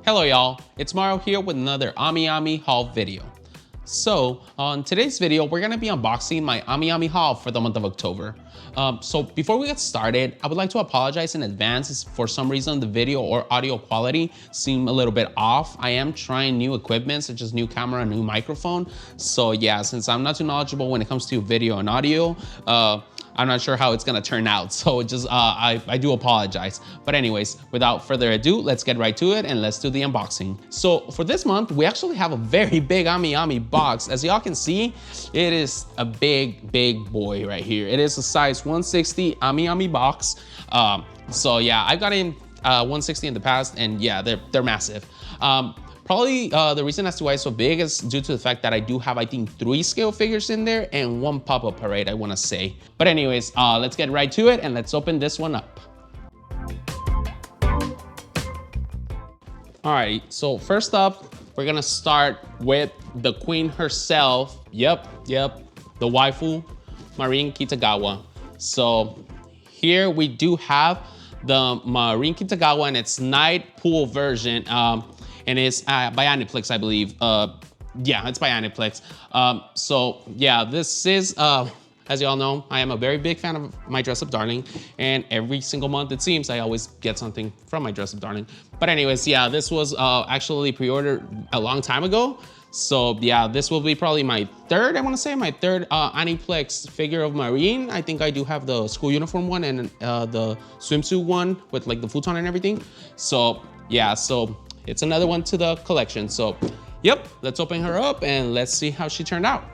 Hello y'all, it's Mario here with another AmiAmi haul video. So on today's video, we're gonna be unboxing my AmiAmi haul for the month of October. So before we get started, I would like to apologize in advance if for some reason the video or audio quality seem a little bit off. I am trying new equipment such as new camera and new microphone. So yeah, since I'm not too knowledgeable when it comes to video and audio, I'm not sure how it's gonna turn out. So just, I do apologize. But anyways, without further ado, let's get right to it and let's do the unboxing. So for this month, we actually have a very big AmiAmi box. As y'all can see, it is a big boy right here. It is a size 160 AmiAmi box. So yeah, I've got in 160 in the past and yeah, they're massive. Probably the reason as to why it's so big is due to the fact that I do have, I think, 3 scale figures in there and 1 pop-up parade, I wanna say. But anyways, let's get right to it and let's open this one up. All right, so first up, we're gonna start with the queen herself. Yep, the waifu, Marin Kitagawa. So here we do have the Marin Kitagawa and its night pool version. And it's by Aniplex, I believe. Yeah, it's by Aniplex. So yeah, this is, as y'all know, I am a very big fan of my Dress Up Darling, and every single month it seems I always get something from my Dress Up Darling. But anyways, yeah, this was actually pre-ordered a long time ago. So yeah, this will be probably my third, I wanna say, my third Aniplex figure of Marin. I think I do have the school uniform one and the swimsuit one with like the futon and everything. So yeah, so it's another one to the collection. So yep, let's open her up and let's see how she turned out.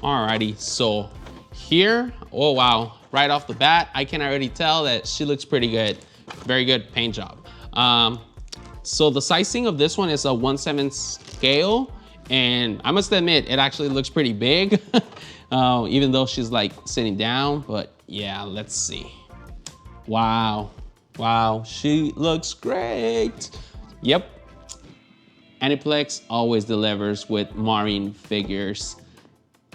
Alrighty, so here, oh wow, right off the bat, I can already tell that she looks pretty good. Very good paint job. So the sizing of this one is a 1/7 scale, and I must admit, it actually looks pretty big, even though she's like sitting down, but yeah, let's see. Wow, she looks great. Yep, Aniplex always delivers with Marin figures.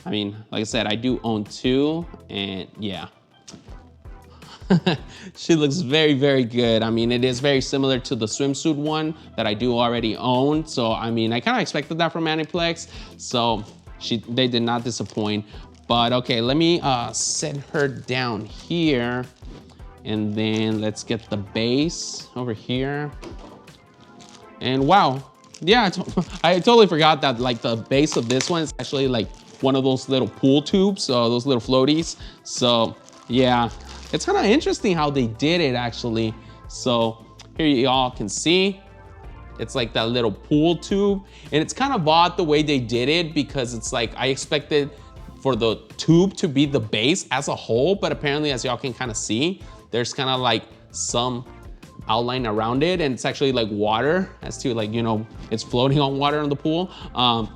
I mean, like I said, I do own 2, and yeah. She looks very good. I mean, it is very similar to the swimsuit one that I do already own. So, I mean, I kind of expected that from Aniplex. So they did not disappoint. But okay, let me set her down here. And then let's get the base over here. And wow, yeah, I totally forgot that like the base of this one is actually like one of those little pool tubes, those little floaties. So yeah, it's kind of interesting how they did it actually. So here y'all can see, it's like that little pool tube. And it's kind of odd the way they did it because it's like, I expected for the tube to be the base as a whole, but apparently as y'all can kind of see, there's kind of like some outline around it, and it's actually like water, as to like, you know, it's floating on water in the pool.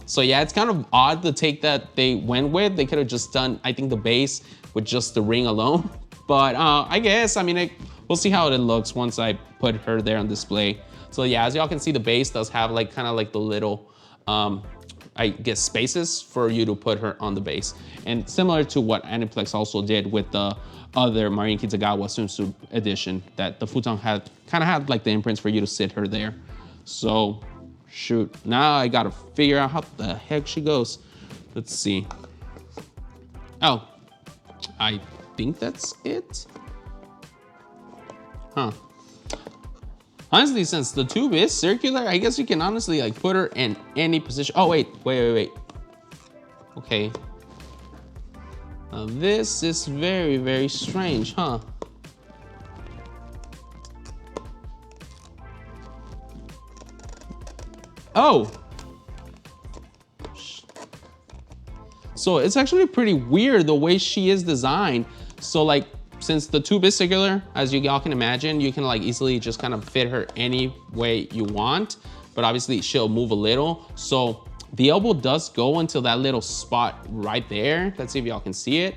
So yeah, it's kind of odd the take that they went with. They could have just done, I think, the base with just the ring alone. But I guess, I mean, we'll see how it looks once I put her there on display. So yeah, as y'all can see, the base does have like kind of like the little, I guess, spaces for you to put her on the base. And similar to what Aniplex also did with the other Marin Kitagawa swimsuit edition, that the futon kind of had like the imprints for you to sit her there. So shoot, now I gotta figure out how the heck she goes. Let's see. Oh, I think that's it. Huh. Honestly, since the tube is circular, I guess you can honestly like put her in any position. Oh, wait. Okay. Now this is very strange, huh? Oh. So it's actually pretty weird the way she is designed. So like, since the tube is circular, as you all can imagine, you can like easily just kind of fit her any way you want, but obviously she'll move a little. So the elbow does go until that little spot right there. Let's see if y'all can see it.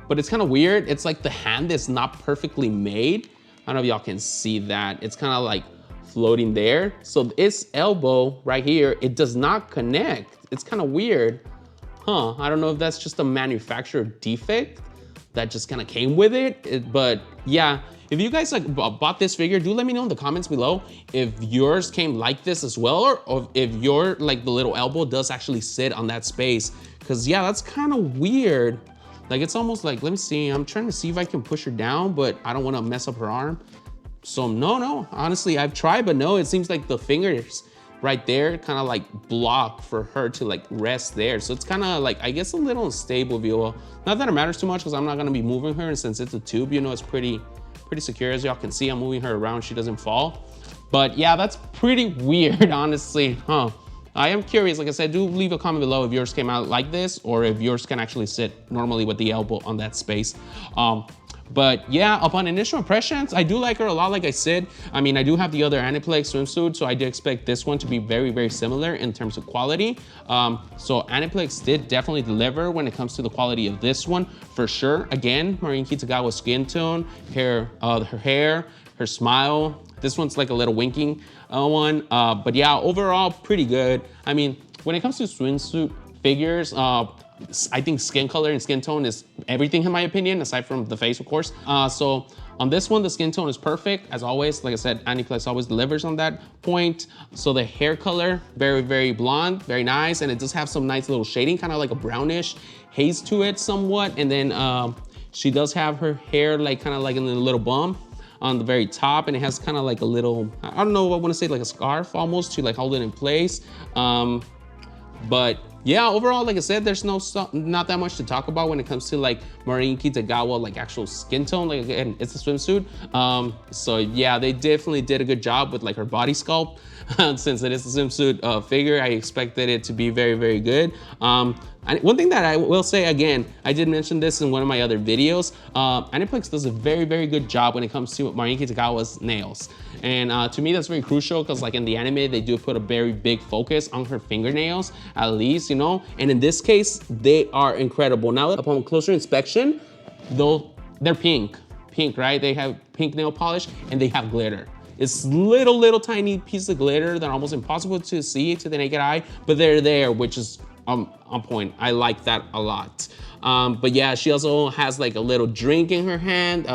But it's kind of weird. It's like the hand is not perfectly made. I don't know if y'all can see that. It's kind of like floating there. So this elbow right here, it does not connect. It's kind of weird. Huh, I don't know if that's just a manufacturer defect, that just kind of came with it. But yeah, if you guys like bought this figure, do let me know in the comments below if yours came like this as well, or if your like the little elbow does actually sit on that space. Cause yeah, that's kind of weird. Like it's almost like, let me see, I'm trying to see if I can push her down, but I don't want to mess up her arm. So no, honestly, I've tried, but no, it seems like the fingers right there kind of like block for her to like rest there. So it's kind of like, I guess a little unstable view. Not that it matters too much because I'm not gonna be moving her, and since it's a tube, you know, it's pretty secure. As y'all can see, I'm moving her around, she doesn't fall. But yeah, that's pretty weird, honestly, huh? I am curious, like I said, do leave a comment below if yours came out like this or if yours can actually sit normally with the elbow on that space. But yeah, upon initial impressions, I do like her a lot, like I said. I mean, I do have the other Aniplex swimsuit, so I do expect this one to be very similar in terms of quality. So Aniplex did definitely deliver when it comes to the quality of this one, for sure. Again, Marin Kitagawa's skin tone, her hair, her smile. This one's like a little winking one. But yeah, overall, pretty good. I mean, when it comes to swimsuit figures, I think skin color and skin tone is everything in my opinion, aside from the face, of course. So on this one, the skin tone is perfect. As always, like I said, Aniplex always delivers on that point. So the hair color, very blonde, very nice. And it does have some nice little shading, kind of like a brownish haze to it somewhat. And then she does have her hair like kind of like in a little bump on the very top, and it has kind of like a little, I don't know what I want to say, like a scarf almost to like hold it in place. But yeah, overall, like I said, there's not that much to talk about when it comes to like Marin Kitagawa, like actual skin tone. Like again, it's a swimsuit. So yeah, they definitely did a good job with like her body sculpt. Since it is a swimsuit figure, I expected it to be very good. One thing that I will say, again, I did mention this in one of my other videos, Aniplex does a very good job when it comes to Marin Kitagawa's nails. And to me, that's very crucial because like in the anime, they do put a very big focus on her fingernails, at least, you know? And in this case, they are incredible. Now, upon closer inspection, though, they're pink, right? They have pink nail polish and they have glitter. It's little tiny pieces of glitter that are almost impossible to see to the naked eye, but they're there, which is on point. I like that a lot. But yeah, she also has like a little drink in her hand.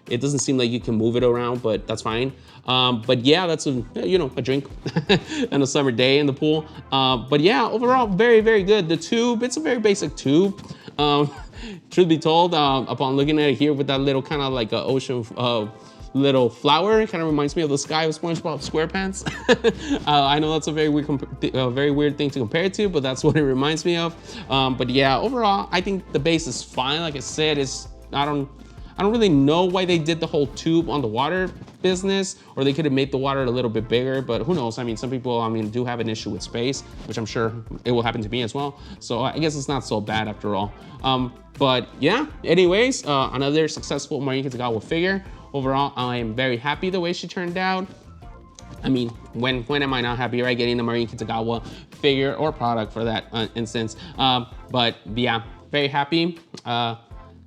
It doesn't seem like you can move it around, but that's fine. But yeah, that's a drink on a summer day in the pool. But yeah, overall, very good. The tube, it's a very basic tube. Truth be told, upon looking at it here with that little kind of like a ocean little flower, it kind of reminds me of the sky of SpongeBob SquarePants. I know that's a very weird thing to compare it to, but that's what it reminds me of. But yeah, overall, I think the base is fine. Like I said, I don't really know why they did the whole tube on the water business, or they could have made the water a little bit bigger, but who knows? I mean, some people, do have an issue with space, which I'm sure it will happen to me as well. So I guess it's not so bad after all. But yeah, anyways, another successful Marin Kitagawa figure. Overall, I am very happy the way she turned out. I mean, when am I not happy, right? Getting the Marin Kitagawa figure or product for that instance. But yeah, very happy.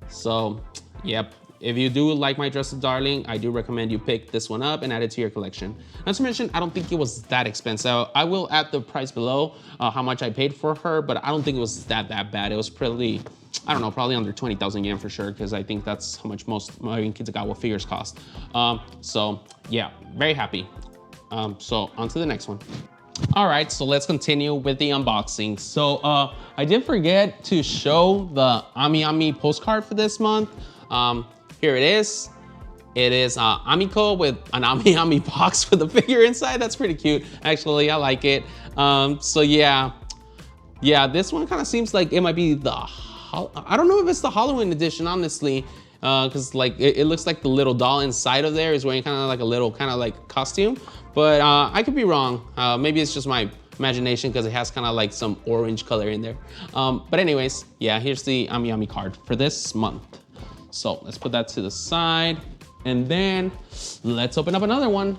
So yep, if you do like my Dressed Darling, I do recommend you pick this one up and add it to your collection. Not to mention, I don't think it was that expensive. I will add the price below, how much I paid for her, but I don't think it was that bad. It was pretty, I don't know, probably under 20,000 yen for sure, because I think that's how much most Marin Kitagawa figures cost. So yeah, very happy. So on to the next one. All right, so let's continue with the unboxing. So I did forget to show the AmiAmi postcard for this month. Here it is. It is Amiko with an AmiAmi box with the figure inside. That's pretty cute. Actually, I like it. So yeah, this one kind of seems like it might be the, I don't know if it's the Halloween edition, honestly, because like it looks like the little doll inside of there is wearing kind of like a little kind of like costume, but I could be wrong. Maybe it's just my imagination because it has kind of like some orange color in there. But anyways, yeah, here's the AmiAmi card for this month. So let's put that to the side, and then let's open up another one.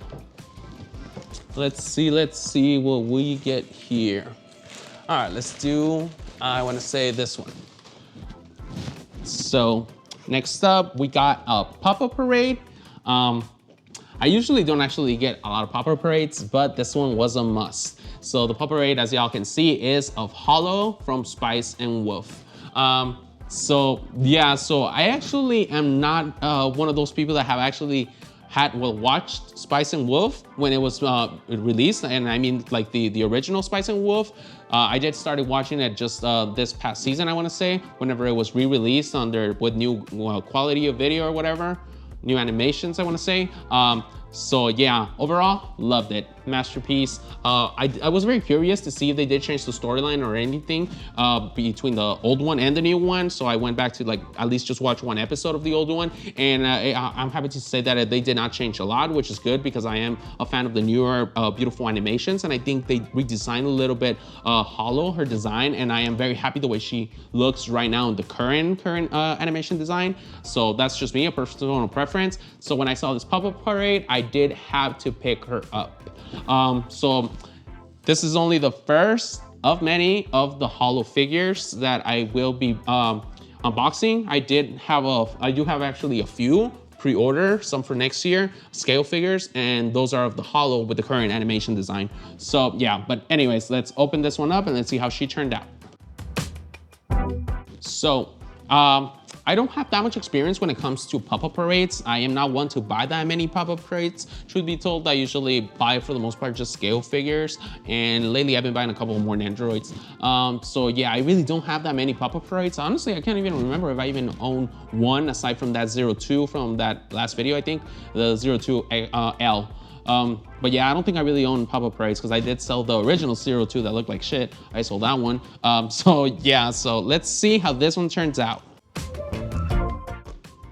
Let's see what we get here. All right, let's do, I want to say this one. So next up, we got a pop-up parade. I usually don't actually get a lot of pop-up parades, but this one was a must. So the pop-up parade, as y'all can see, is of Holo from Spice and Wolf. So yeah, so I actually am not one of those people that have actually watched Spice and Wolf when it was released, and I mean like the original Spice and Wolf. I did started watching it just this past season, I want to say, whenever it was re-released with new quality of video or whatever, new animations, I want to say. So yeah, overall, loved it. Masterpiece. I was very curious to see if they did change the storyline or anything between the old one and the new one. So I went back to like at least just watch one episode of the old one, and I'm happy to say that they did not change a lot, which is good because I am a fan of the newer beautiful animations, and I think they redesigned a little bit Holo, her design, and I am very happy the way she looks right now in the current animation design. So that's just me, a personal preference. So when I saw this pop-up parade, I did have to pick her up. So this is only the first of many of the Holo figures that I will be unboxing. I do have actually a few pre-order, some for next year, scale figures, and those are of the Holo with the current animation design. So yeah, but anyways, let's open this one up and let's see how she turned out. So I don't have that much experience when it comes to pop-up parades. I am not one to buy that many pop-up parades. Truth be told, I usually buy, for the most part, just scale figures. And lately I've been buying a couple more Nandroids. So yeah, I really don't have that many pop-up parades. Honestly, I can't even remember if I even own one aside from that 02 from that last video, I think, the 02L. But yeah, I don't think I really own pop-up parades because I did sell the original 02 that looked like shit. I sold that one. So yeah, so let's see how this one turns out.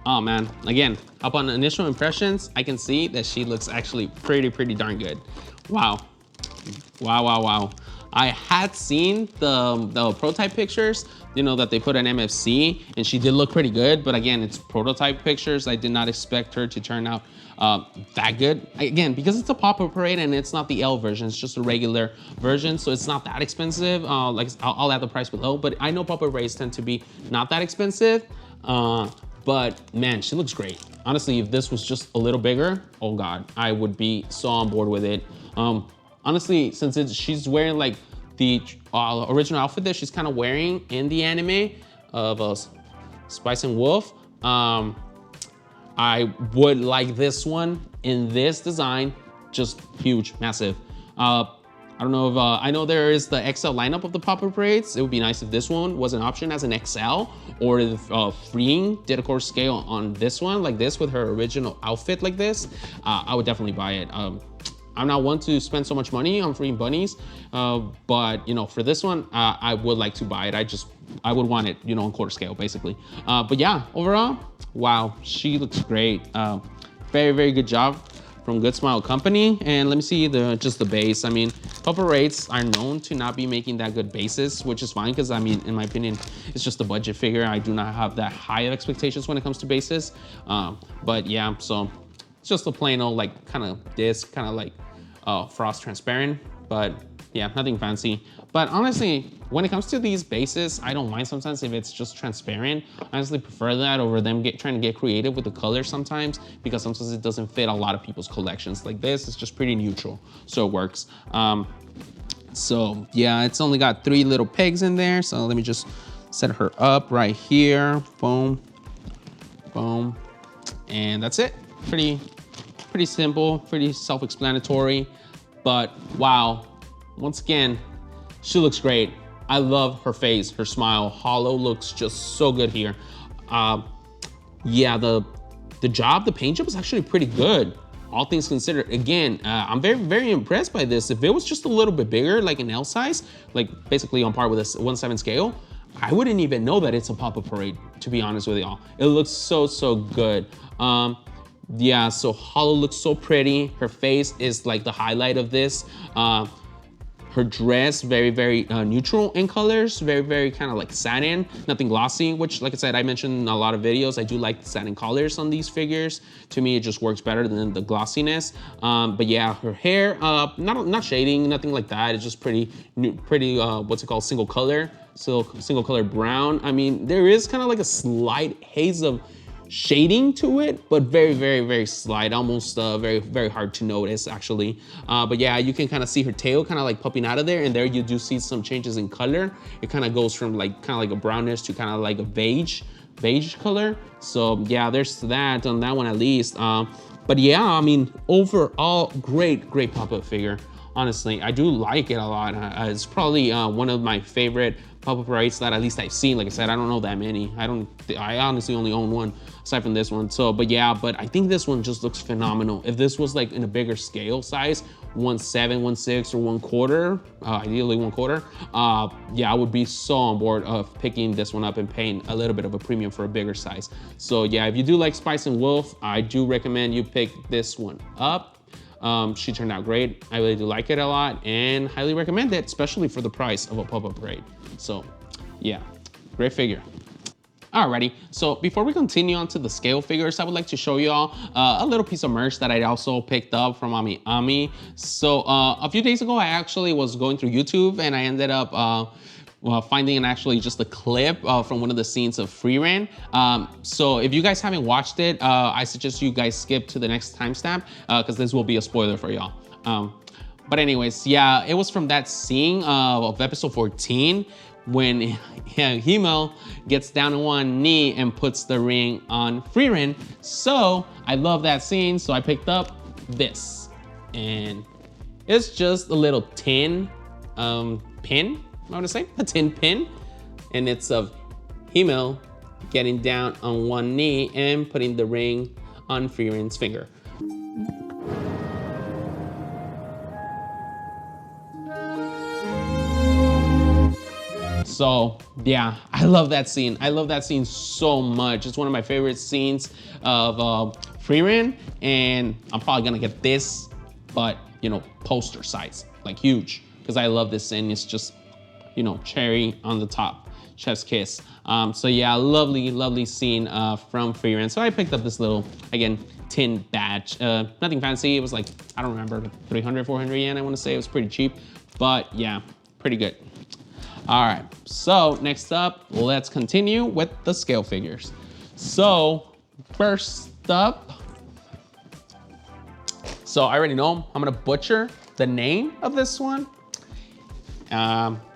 Oh man, again, upon initial impressions, I can see that she looks actually pretty darn good. Wow, wow. I had seen the prototype pictures, you know, that they put on MFC, and she did look pretty good, but again, it's prototype pictures. I did not expect her to turn out that good. Again, because it's a pop-up parade and it's not the L version, it's just a regular version, so it's not that expensive. Like I'll add the price below, but I know pop-up parades tend to be not that expensive. But man, she looks great. Honestly, if this was just a little bigger, oh God, I would be so on board with it. Honestly, since she's wearing like the original outfit that she's kind of wearing in the anime of Spice and Wolf, I would like this one in this design, just huge, massive. I don't know if, I know there is the XL lineup of the pop-up parades. It would be nice if this one was an option as an XL, or if Frieren did a course scale on this one, like this with her original outfit like this. I would definitely buy it. I'm not one to spend so much money on Frieren bunnies, but you know, for this one, I would like to buy it. I would want it, you know, on quarter scale basically. But yeah, overall, wow, she looks great. Very good job from Good Smile Company. And let me see just the base. I mean, pop-up parades are known to not be making that good bases, which is fine because I mean, in my opinion, it's just a budget figure. I do not have that high of expectations when it comes to bases. But yeah, so it's just a plain old like kind of disc, kind of like frost transparent, but yeah, nothing fancy. But honestly, when it comes to these bases, I don't mind sometimes if it's just transparent. I honestly prefer that over them trying to get creative with the colors sometimes, because sometimes it doesn't fit a lot of people's collections. Like this, it's just pretty neutral, so it works. So yeah, it's only got 3 little pegs in there. So let me just set her up right here. Boom, boom, and that's it. Pretty simple, pretty self-explanatory, but wow, once again, she looks great. I love her face, her smile. Holo looks just so good here. Yeah, the paint job is actually pretty good, all things considered. Again, I'm very impressed by this. If it was just a little bit bigger, like an L size, like basically on par with a 1/7 scale, I wouldn't even know that it's a pop-up parade, to be honest with y'all. It looks so good. Yeah, so Holo looks so pretty. Her face is like the highlight of this. Her dress, very neutral in colors, very kind of like satin, nothing glossy, which like I said, I mentioned in a lot of videos, I do like the satin colors on these figures. To me, it just works better than the glossiness. But yeah, her hair, not shading, nothing like that. It's just pretty, what's it called, single color, so single color brown. I mean, there is kind of like a slight haze of shading to it, but very, very, very slight, almost very, very hard to notice actually. But yeah, you can kind of see her tail kind of like popping out of there, and there you do see some changes in color. It kind of goes from like kind of like a brownish to kind of like a beige color. So yeah, there's that on that one at least. But yeah, I mean, overall, great pop-up figure. Honestly, I do like it a lot. It's probably one of my favorite pop-up rights that at least I've seen. Like I said, I don't know that many. I honestly only own one aside from this one. So, but yeah, but I think this one just looks phenomenal. If this was like in a bigger scale size, 1/7, 1/6, or 1/4, ideally 1/4, yeah, I would be so on board of picking this one up and paying a little bit of a premium for a bigger size. So yeah, if you do like Spice and Wolf, I do recommend you pick this one up. She turned out great. I really do like it a lot and highly recommend it, especially for the price of a pop-up raid. So yeah, great figure. Alrighty, so before we continue on to the scale figures, I would like to show y'all a little piece of merch that I also picked up from AmiAmi. So a few days ago, I actually was going through YouTube and I ended up finding actually just a clip from one of the scenes of Frieren. So if you guys haven't watched it, I suggest you guys skip to the next timestamp because this will be a spoiler for y'all. But anyways, yeah, it was from that scene of episode 14 when Himo gets down on one knee and puts the ring on Frieren. So I love that scene, so I picked up this. And it's just a little tin pin, I want to say, a tin pin. And it's of Himo getting down on one knee and putting the ring on Frieren's finger. So yeah, I love that scene. I love that scene so much. It's one of my favorite scenes of Frieren, and I'm probably gonna get this, but you know, poster size, like huge, because I love this scene. It's just, you know, cherry on the top, chef's kiss. So yeah, lovely scene from Frieren. So I picked up this little, again, tin badge. Nothing fancy. It was like, I don't remember, 300, 400 yen, I want to say. It was pretty cheap, but yeah, pretty good. All right, so next up, let's continue with the scale figures. So first up, so I already know I'm gonna butcher the name of this one.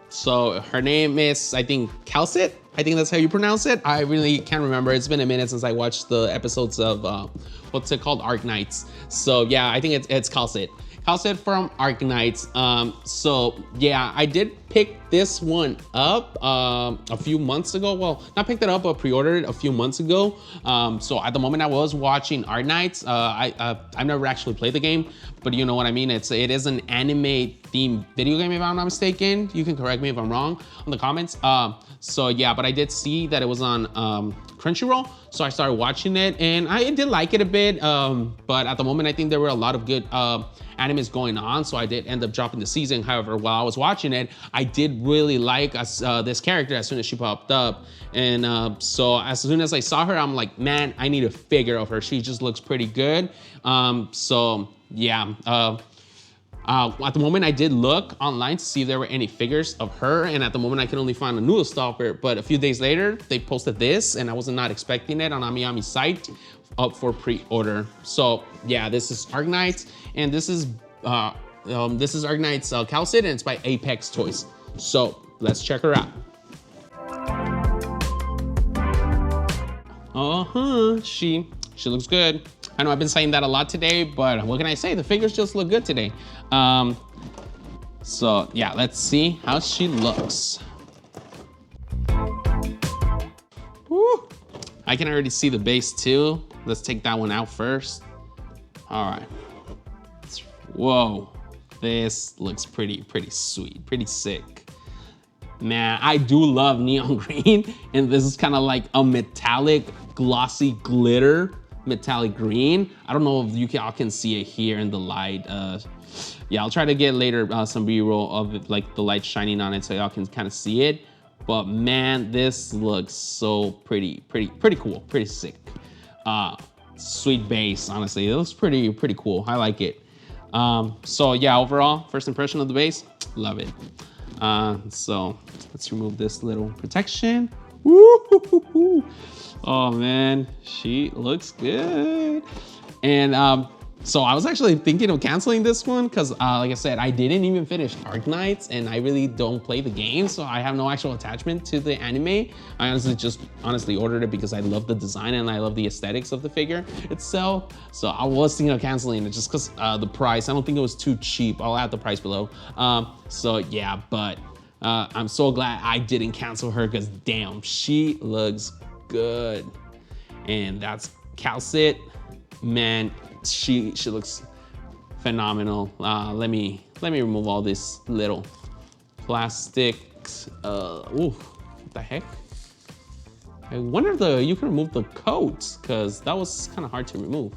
So her name is, I think, Kal'tsit. I think that's how you pronounce it. I really can't remember. It's been a minute since I watched the episodes of, what's it called, Arknights. So yeah, I think it's Kal'tsit. Kal'tsit from Arknights. So yeah, I did pick this one up a few months ago. Well, not picked it up, but pre-ordered it a few months ago. So at the moment I was watching Arknights. I've never actually played the game, but you know what I mean. It is an anime themed video game, if I'm not mistaken. You can correct me if I'm wrong on the comments. So yeah, but I did see that it was on Crunchyroll, so I started watching it, and I did like it a bit. But at the moment, I think there were a lot of good animes going on, so I did end up dropping the season. However, while I was watching it, I did really like this character as soon as she popped up. And so as soon as I saw her, I'm like, man, I need a figure of her. She just looks pretty good. So yeah, at the moment I did look online to see if there were any figures of her, and at the moment I could only find a noodle stalker. But a few days later, they posted this, and I was not expecting it on AmiAmi's site, up for pre-order. So yeah, this is Arknights, and this is Arknights Kal'tsit, and it's by Apex Toys. So let's check her out. She looks good. I know I've been saying that a lot today, but what can I say? The figures just look good today. So yeah, let's see how she looks. Woo. I can already see the base too. Let's take that one out first. All right. Whoa, this looks pretty sweet, pretty sick. Man, I do love neon green, and this is kind of like a metallic, glossy glitter metallic green. I don't know if y'all can see it here in the light. Yeah, I'll try to get later some b-roll of it, like the light shining on it, so y'all can kind of see it. But man, this looks so pretty cool, pretty sick. Sweet base, honestly, it looks pretty cool. I like it. So yeah, overall, first impression of the base, love it. So let's remove this little protection. Woo-hoo-hoo-hoo. Oh man, she looks good. And so I was actually thinking of canceling this one because like I said, I didn't even finish Arknights and I really don't play the game. So I have no actual attachment to the anime. I honestly ordered it because I love the design and I love the aesthetics of the figure itself. So I was thinking of canceling it just because the price, I don't think it was too cheap. I'll add the price below. So yeah, but I'm so glad I didn't cancel her because damn, she looks good. And that's Kal'tsit. Man, she looks phenomenal. Let me remove all this little plastics. Ooh, what the heck? I wonder if you can remove the coats because that was kind of hard to remove.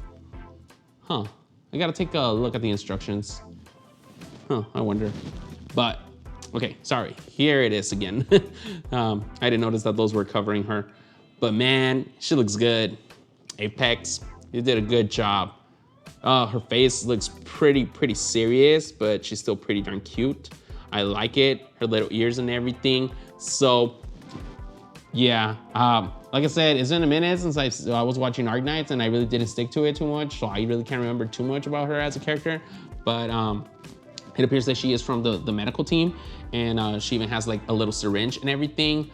Huh? I gotta take a look at the instructions. Huh? I wonder. But okay, sorry. Here it is again. I didn't notice that those were covering her. But man, she looks good. Apex, you did a good job. Her face looks pretty serious, but she's still pretty darn cute. I like it, her little ears and everything. So yeah, like I said, it's been a minute since I was watching Arknights and I really didn't stick to it too much. So I really can't remember too much about her as a character, but it appears that she is from the medical team and she even has like a little syringe and everything.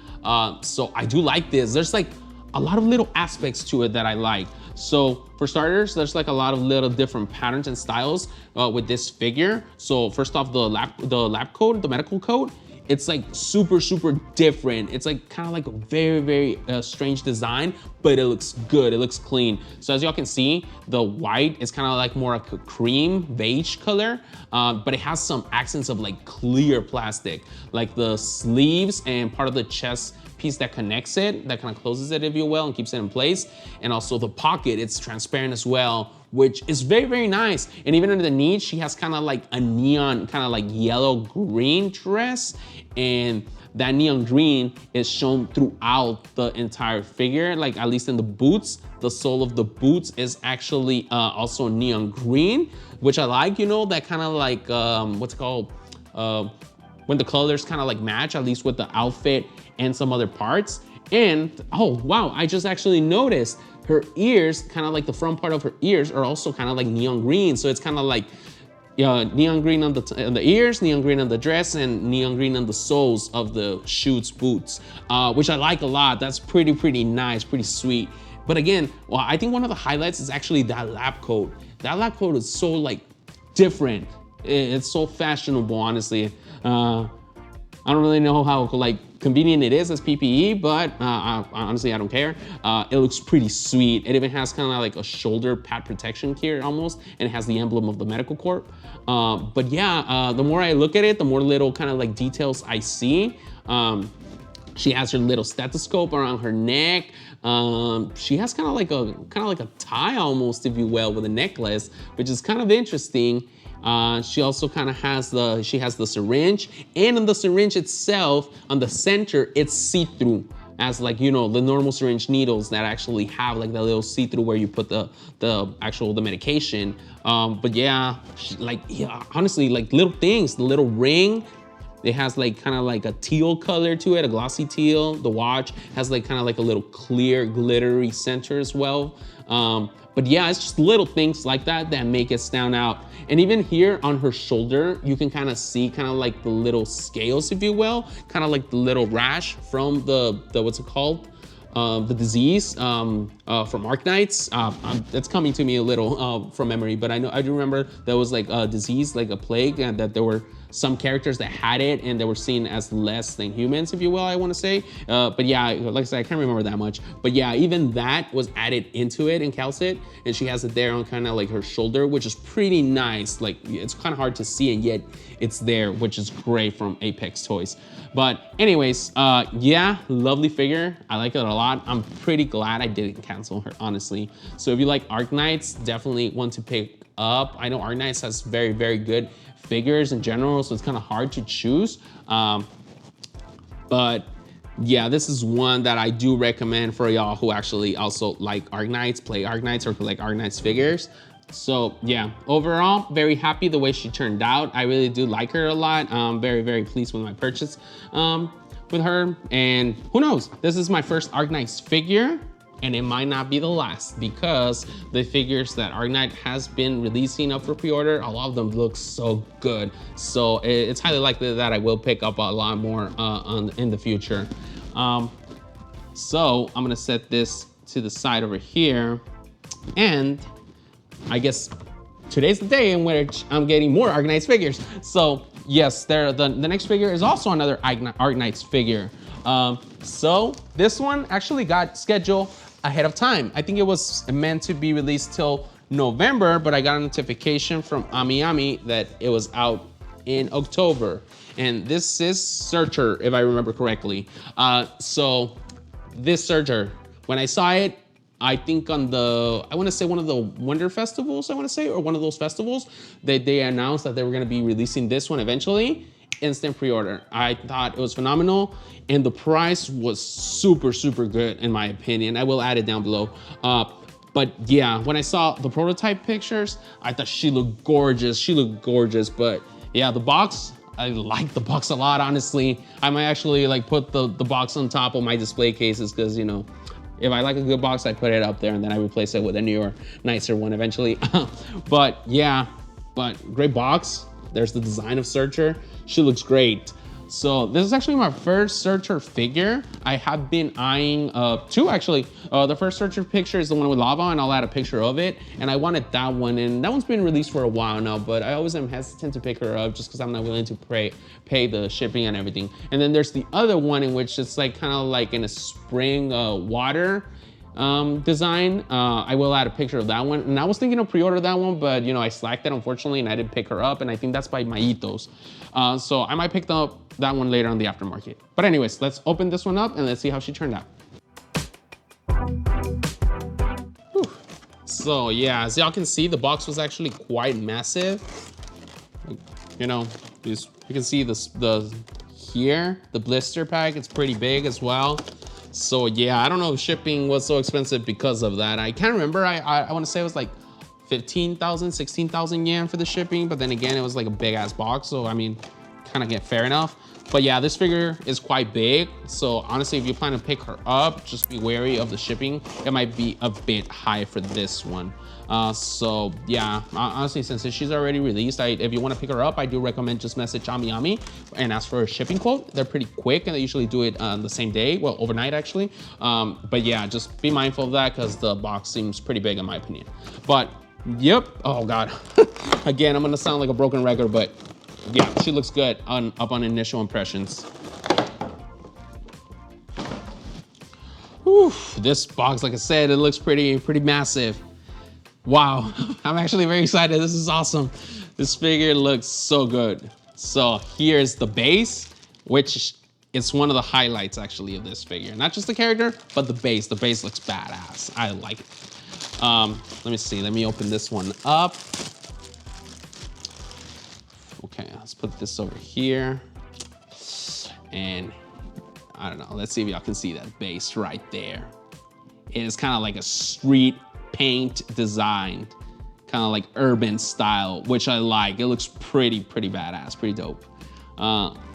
So I do like this. There's like a lot of little aspects to it that I like. So for starters, there's like a lot of little different patterns and styles with this figure. So first off, the lab coat, the medical coat, it's like super different. It's like kind of like a very strange design, but it looks good, it looks clean. So as y'all can see, the white is kind of like more like a cream beige color, but it has some accents of like clear plastic, like the sleeves and part of the chest piece that connects it, that kind of closes it, if you will, and keeps it in place. And also the pocket, it's transparent as well, which is very nice. And even underneath, she has kind of like a neon, kind of like yellow green dress. And that neon green is shown throughout the entire figure, like at least in the boots. The sole of the boots is actually also neon green, which I like, you know, that kind of like, what's it called? When the colors kind of like match, at least with the outfit and some other parts. And oh wow, I just actually noticed her ears, kind of like the front part of her ears are also kind of like neon green. So it's kind of like neon green on the ears, neon green on the dress, and neon green on the soles of the shoes boots, which I like a lot. That's pretty nice, pretty sweet. But again, well, I think one of the highlights is actually that lab coat. That lab coat is so like different. It's so fashionable, honestly. I don't really know how like convenient it is as PPE, but honestly, I don't care. It looks pretty sweet. It even has kind of like a shoulder pad protection here almost, and it has the emblem of the medical corp. But yeah, the more I look at it, the more little kind of like details I see. She has her little stethoscope around her neck. She has kind of like a tie almost, if you will, with a necklace, which is kind of interesting. She also kind of has the syringe, and on the syringe itself, on the center, it's see-through, as like, you know, the normal syringe needles that actually have like that little see-through where you put the medication. But yeah, honestly, like little things, the little ring, it has like kind of like a teal color to it, a glossy teal. The watch has like kind of like a little clear glittery center as well. But yeah, it's just little things like that that make it stand out. And even here on her shoulder, you can kind of see kind of like the little scales, if you will, kind of like the little rash from the what's it called? The disease from Arknights. It's coming to me a little from memory, but I do remember there was like a disease, like a plague, and that there were some characters that had it and they were seen as less than humans, if you will, I want to say. But yeah, like I said, I can't remember that much. But yeah, even that was added into it in Kal'tsit, and she has it there on kind of like her shoulder, which is pretty nice. Like it's kind of hard to see, and yet it's there, which is great from Apex Toys. But anyways, yeah, lovely figure. I like it a lot. I'm pretty glad I didn't cancel her, honestly. So if you like Arknights, definitely want to pick up. I know Arknights has very good figures in general, so it's kind of hard to choose. But yeah, this is one that I do recommend for y'all who actually also like Arknights, play Arknights, or collect Arknights figures. So yeah, overall, very happy the way she turned out. I really do like her a lot. Very pleased with my purchase with her. And who knows, this is my first Arknights figure. and it might not be the last, because the figures that Arknight has been releasing up for pre-order, a lot of them look so good. So it's highly likely that I will pick up a lot more in the future. So I'm gonna set this to the side over here, and I guess today's the day in which I'm getting more Arknights figures. So yes, the next figure is also another Arknights figure. So this one actually got scheduled ahead of time. I think it was meant to be released till November, but I got a notification from AmiAmi that it was out in October. And this is Surtr, if I remember correctly. So this Surtr, when I saw it, I think on I want to say one of the Wonder Festivals, or one of those festivals, they announced that they were going to be releasing this one eventually. Instant pre-order. I thought it was phenomenal, and the price was super, super good in my opinion. I will add it down below. But yeah, when I saw the prototype pictures, I thought she looked gorgeous. But yeah, the box, I like the box a lot, honestly. I might actually like put the box on top of my display cases, because, you know, if I like a good box, I put it up there and then I replace it with a newer, nicer one eventually. But yeah, great box. There's the design of Surtr. She looks great. So this is actually my first Surtr figure. I have been eyeing two actually. The first Surtr picture is the one with lava, and I'll add a picture of it. And I wanted that one, and that one's been released for a while now, but I always am hesitant to pick her up just because I'm not willing to pay the shipping and everything. And then there's the other one in which it's like kind of like in a spring water design. I will add a picture of that one, and I was thinking of pre-order that one, but you know, I slacked it unfortunately, and I didn't pick her up, and I think that's by Maitos. So I might pick up that one later on the aftermarket. But anyways, let's open this one up and let's see how she turned out. Whew. So yeah, as y'all can see, the box was actually quite massive. You know, you can see the blister pack, it's pretty big as well. So yeah, I don't know if shipping was so expensive because of that. I can't remember. I want to say it was like 15,000, 16,000 yen for the shipping, but then again, it was like a big ass box. So I mean, kind of get fair enough. But yeah, this figure is quite big. So honestly, if you plan to pick her up, just be wary of the shipping. It might be a bit high for this one. So yeah, honestly, since she's already released, if you want to pick her up, I do recommend just message AmiAmi and ask for a shipping quote. They're pretty quick, and they usually do it the same day, well, overnight actually. But yeah, just be mindful of that because the box seems pretty big in my opinion. But yep, oh God. Again, I'm gonna sound like a broken record, but yeah, she looks good up on initial impressions. Whew, this box, like I said, it looks pretty massive. Wow, I'm actually very excited. This is awesome. This figure looks so good. So here's the base, which is one of the highlights actually of this figure. Not just the character, but the base. The base looks badass. I like it. Let me see, let me open this one up. Okay, let's put this over here. And I don't know, let's see if y'all can see that base right there. It is kind of like a street paint design, kind of like urban style, which I like. It looks pretty badass, pretty dope.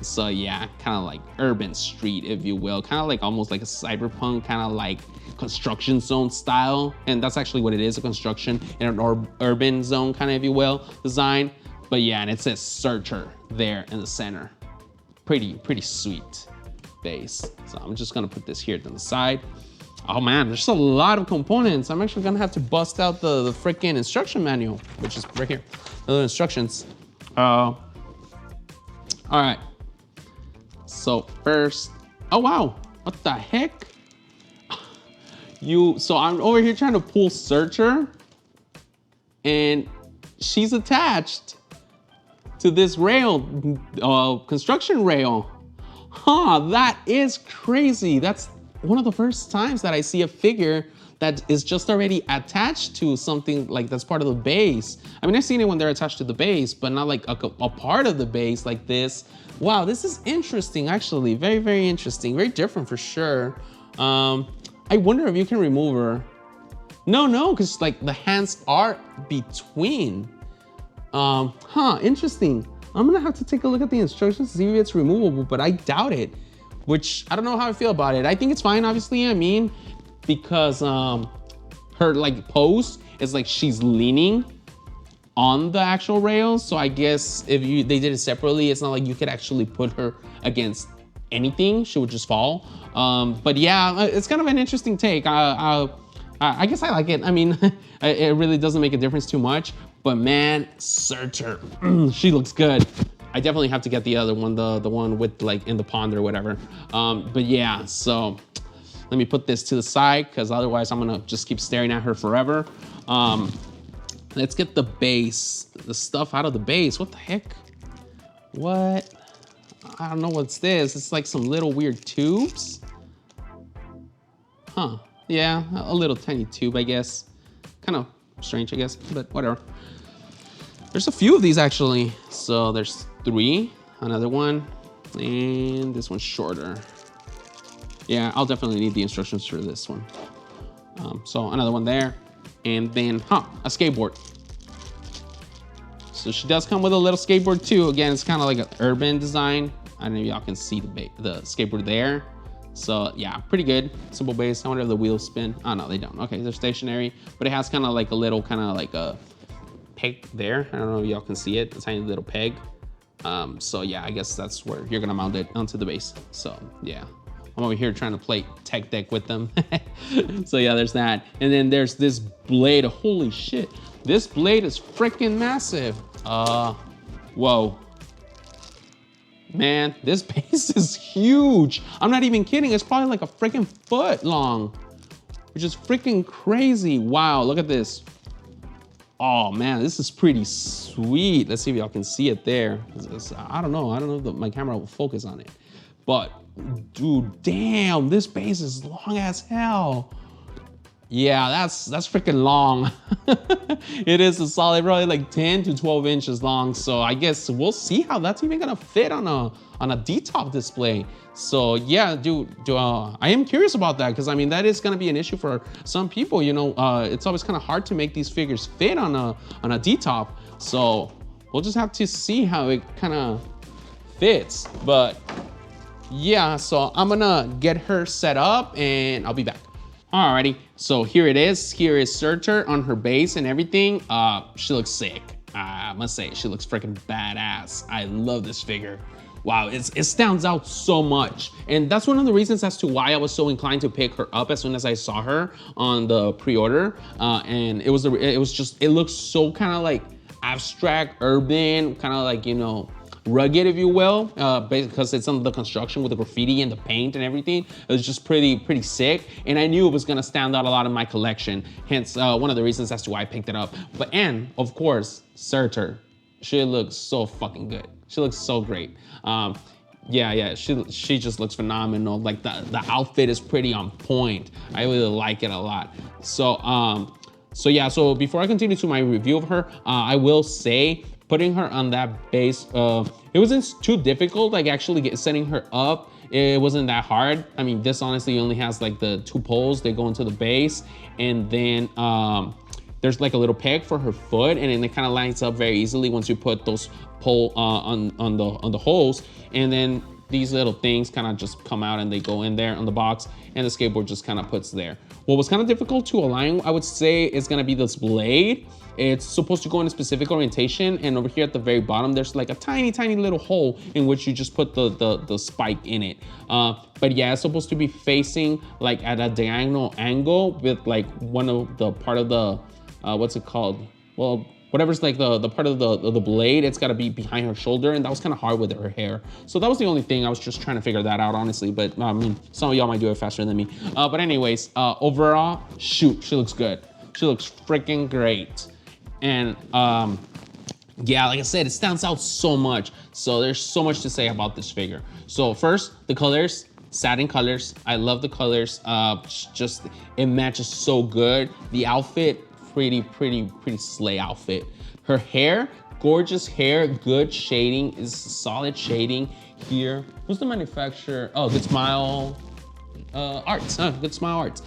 So yeah, kind of like urban street, if you will, kind of like almost like a cyberpunk, kind of like construction zone style. And that's actually what it is, a construction in an urban zone, kind of, if you will, design. But yeah, and it says Surtr there in the center. Pretty sweet base. So I'm just gonna put this here to the side. Oh man, there's a lot of components. I'm actually gonna have to bust out the freaking instruction manual, which is right here, the instructions. All right, so first, oh wow, what the heck? So I'm over here trying to pull Surtr, and she's attached to this rail, construction rail. Huh, that is crazy. That's one of the first times that I see a figure that is just already attached to something like that's part of the base. I mean, I've seen it when they're attached to the base, but not like a part of the base like this. Wow, this is interesting, actually. Very interesting, very different for sure. I wonder if you can remove her. No, because like the hands are between. Interesting. I'm gonna have to take a look at the instructions to see if it's removable, but I doubt it, which I don't know how I feel about it. I think it's fine, obviously. I mean, because her like pose is like she's leaning on the actual rails. So I guess if they did it separately, it's not like you could actually put her against anything. She would just fall. But yeah, it's kind of an interesting take. I guess I like it. I mean, it really doesn't make a difference too much. But man, Surtr, she looks good. I definitely have to get the other one, the one with like in the pond or whatever. But yeah, so let me put this to the side because otherwise I'm gonna just keep staring at her forever. Let's get the base, the stuff out of the base. What the heck? What? I don't know what's this. It's like some little weird tubes. Huh, yeah, a little tiny tube, I guess. Kind of strange, I guess, but whatever. There's a few of these actually. So there's 3, another one, and this one's shorter. Yeah, I'll definitely need the instructions for this one. So another one there. And then, a skateboard. So she does come with a little skateboard too. Again, it's kind of like an urban design. I don't know if y'all can see the skateboard there. So yeah, pretty good. Simple base. I wonder if the wheels spin. Oh no, they don't. Okay, they're stationary, but it has kind of like a little kind of like a peg there. I don't know if y'all can see it. A tiny little peg. So yeah, I guess that's where you're gonna mount it onto the base. So yeah. I'm over here trying to play tech deck with them. So yeah, there's that. And then there's this blade. Holy shit. This blade is freaking massive. Whoa. Man, this base is huge. I'm not even kidding. It's probably like a freaking foot long, which is freaking crazy. Wow, look at this. Oh man, this is pretty sweet. Let's see if y'all can see it there. I don't know if my camera will focus on it, but dude, damn, this base is long as hell. Yeah, that's freaking long. It is a solid, probably like 10 to 12 inches long. So I guess we'll see how that's even gonna fit on a D-top display. So yeah, dude, I am curious about that because I mean that is gonna be an issue for some people. You know, it's always kind of hard to make these figures fit on a D-top. So we'll just have to see how it kind of fits. But yeah, so I'm gonna get her set up and I'll be back. Alrighty, so here it is. Here is Surtr on her base and everything. She looks sick. I must say, she looks freaking badass. I love this figure. Wow, it stands out so much. And that's one of the reasons as to why I was so inclined to pick her up as soon as I saw her on the pre-order. And it looks so kind of like abstract, urban, kind of like, you know, rugged, if you will, because it's on the construction with the graffiti and the paint and everything. It was just pretty sick, and I knew it was gonna stand out a lot in my collection. Hence, one of the reasons as to why I picked it up. And of course, Surtr, she looks so fucking good. She looks so great. Yeah, she just looks phenomenal. Like the outfit is pretty on point. I really like it a lot. So yeah, so before I continue to my review of her, I will say, putting her on that base, it wasn't too difficult, like actually setting her up. It wasn't that hard. I mean, this honestly only has like the 2 poles. They go into the base, and then there's like a little peg for her foot, and then it kind of lines up very easily once you put those pole on the holes. And then these little things kind of just come out and they go in there on the box, and the skateboard just kind of puts there. What was kind of difficult to align, I would say, is gonna be this blade. It's supposed to go in a specific orientation, and over here at the very bottom, there's like a tiny little hole in which you just put the spike in it. But yeah, it's supposed to be facing like at a diagonal angle with like one of the part of the, what's it called? Well, whatever's like the part of the blade, it's gotta be behind her shoulder, and that was kind of hard with her hair. So that was the only thing. I was just trying to figure that out, honestly, but I mean, some of y'all might do it faster than me. But anyways, overall, shoot, she looks good. She looks freaking great. And yeah, like I said, it stands out so much. So there's so much to say about this figure. So first, the colors, satin colors. I love the colors. Just, it matches so good. The outfit, pretty slay outfit. Her hair, gorgeous hair, good shading, is solid shading here. Who's the manufacturer? Oh, Good Smile Arts, Good Smile Arts.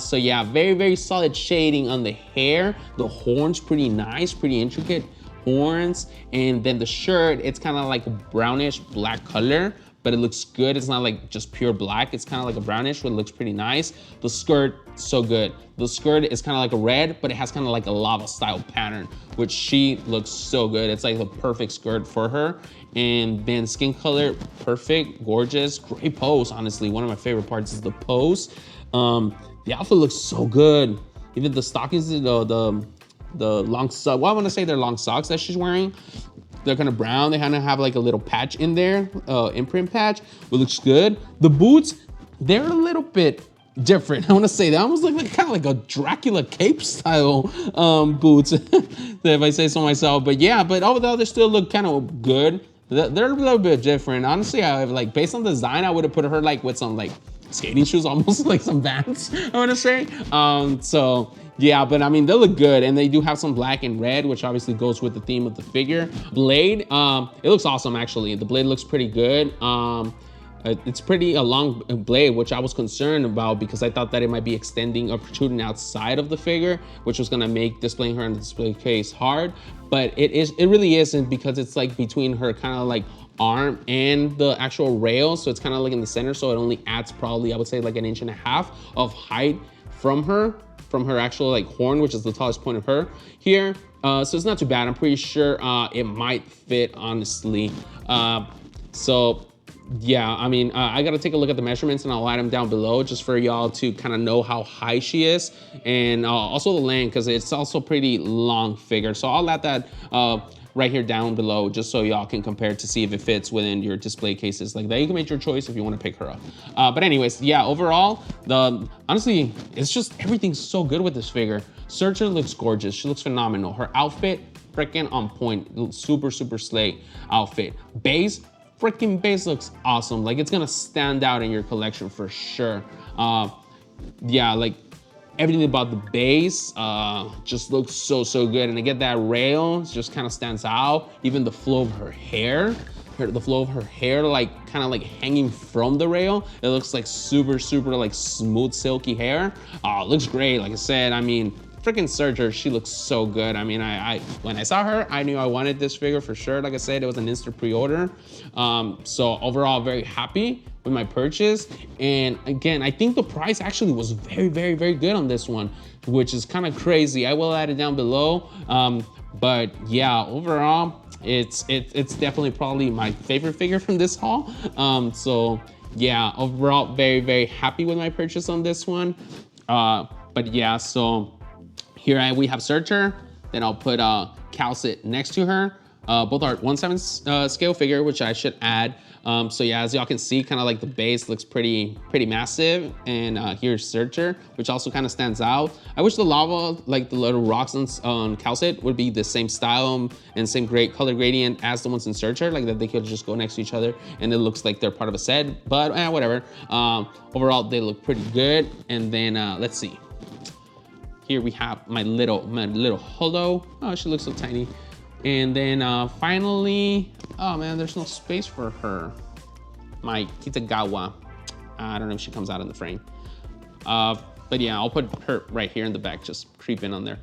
So yeah, very solid shading on the hair. The horns, pretty nice, pretty intricate horns. And then the shirt, it's kind of like a brownish black color, but it looks good. It's not like just pure black. It's kind of like a brownish, but it looks pretty nice. The skirt, so good. The skirt is kind of like a red, but it has kind of like a lava style pattern, which she looks so good. It's like the perfect skirt for her. And then skin color, perfect, gorgeous, great pose, honestly. One of my favorite parts is the pose. The outfit looks so good. Even the stockings, the long socks, well, I want to say they're long socks that she's wearing. They're kind of brown. They kind of have like a little patch in there, imprint patch, but looks good. The boots, they're a little bit different. I want to say that almost like kind of like a Dracula cape style boots, if I say so myself. But yeah, but overall they still look kind of good. They're a little bit different. Honestly, I like based on the design, I would have put her like with some like skating shoes, almost like some Vans, I want to say. So yeah, but I mean, they look good, and they do have some black and red, which obviously goes with the theme of the figure. Blade, it looks awesome, actually. The blade looks pretty good. It's pretty a long blade, which I was concerned about because I thought that it might be extending or protruding outside of the figure, which was gonna make displaying her in the display case hard. But it really isn't, because it's like between her kind of like arm and the actual rail, so it's kind of like in the center, so it only adds probably, I would say, like 1.5 inches of height from her actual like horn, which is the tallest point of her here. So it's not too bad. I'm pretty sure it might fit, honestly. So yeah, I mean, I gotta take a look at the measurements, and I'll add them down below just for y'all to kind of know how high she is, and also the length, because it's also pretty long figure. So I'll add that right here down below, just so y'all can compare to see if it fits within your display cases like that. You can make your choice if you want to pick her up. But anyways, yeah, overall, honestly, it's just everything's so good with this figure. Surtr looks gorgeous. She looks phenomenal. Her outfit, freaking on point. Super, super slay outfit. Base, freaking base looks awesome. Like, it's gonna stand out in your collection for sure. Yeah, like everything about the base just looks so good. And to get that rail, it just kind of stands out. Even the flow of her hair, the flow of her hair, like kind of like hanging from the rail. It looks like super like smooth, silky hair. Looks great. Like I said, I mean, freaking Surtr, she looks so good. I mean, when I saw her, I knew I wanted this figure for sure. Like I said, it was an instant pre-order. So overall, very happy with my purchase. And again, I think the price actually was very good on this one, which is kind of crazy. I will add it down below. But yeah, overall, it's definitely probably my favorite figure from this haul. So yeah, overall, very happy with my purchase on this one. But yeah, so here we have Surtr, then I'll put Kal'tsit next to her. Both are 1/7 scale figure, which I should add. So yeah, as y'all can see, kind of like the base looks pretty massive. And here's Surtr, which also kind of stands out. I wish the lava, like the little rocks on Kal'tsit, would be the same style and same great color gradient as the ones in Surtr, like that they could just go next to each other and it looks like they're part of a set, but whatever. Overall, they look pretty good. And then let's see. Here we have my little Holo. Oh, she looks so tiny. And then finally, oh man, there's no space for her. My Kitagawa. I don't know if she comes out in the frame. But yeah, I'll put her right here in the back, just creeping on there.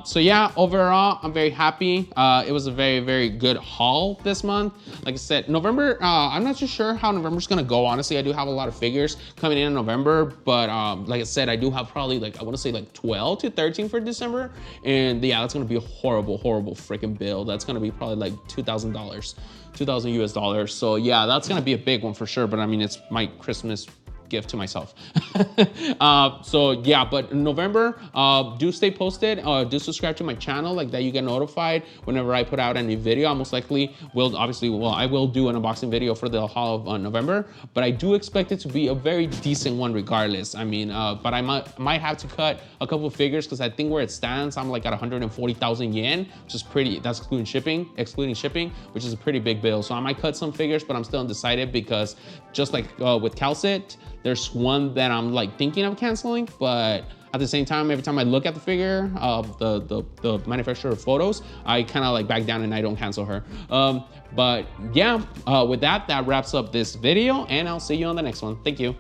So yeah, overall, I'm very happy. It was a very good haul this month. Like I said, November, I'm not too sure how November's gonna go. Honestly, I do have a lot of figures coming in November, but like I said, I do have probably like, I wanna say like 12 to 13 for December. And yeah, that's gonna be a horrible freaking bill. That's gonna be probably like $2,000, 2,000 US dollars. So yeah, that's gonna be a big one for sure. But I mean, it's my Christmas gift to myself. So yeah, but in November, do stay posted, do subscribe to my channel, like that you get notified whenever I put out a new video. I most likely will, obviously, well, I will do an unboxing video for the haul of November, but I do expect it to be a very decent one regardless. I mean, but I might have to cut a couple of figures, because I think where it stands, I'm like at 140,000 yen, which is pretty, that's excluding shipping, which is a pretty big bill. So I might cut some figures, but I'm still undecided, because just like with Kal'tsit, there's one that I'm like thinking of canceling, but at the same time, every time I look at the figure, the manufacturer photos, I kind of like back down and I don't cancel her. But yeah, with that wraps up this video, and I'll see you on the next one. Thank you.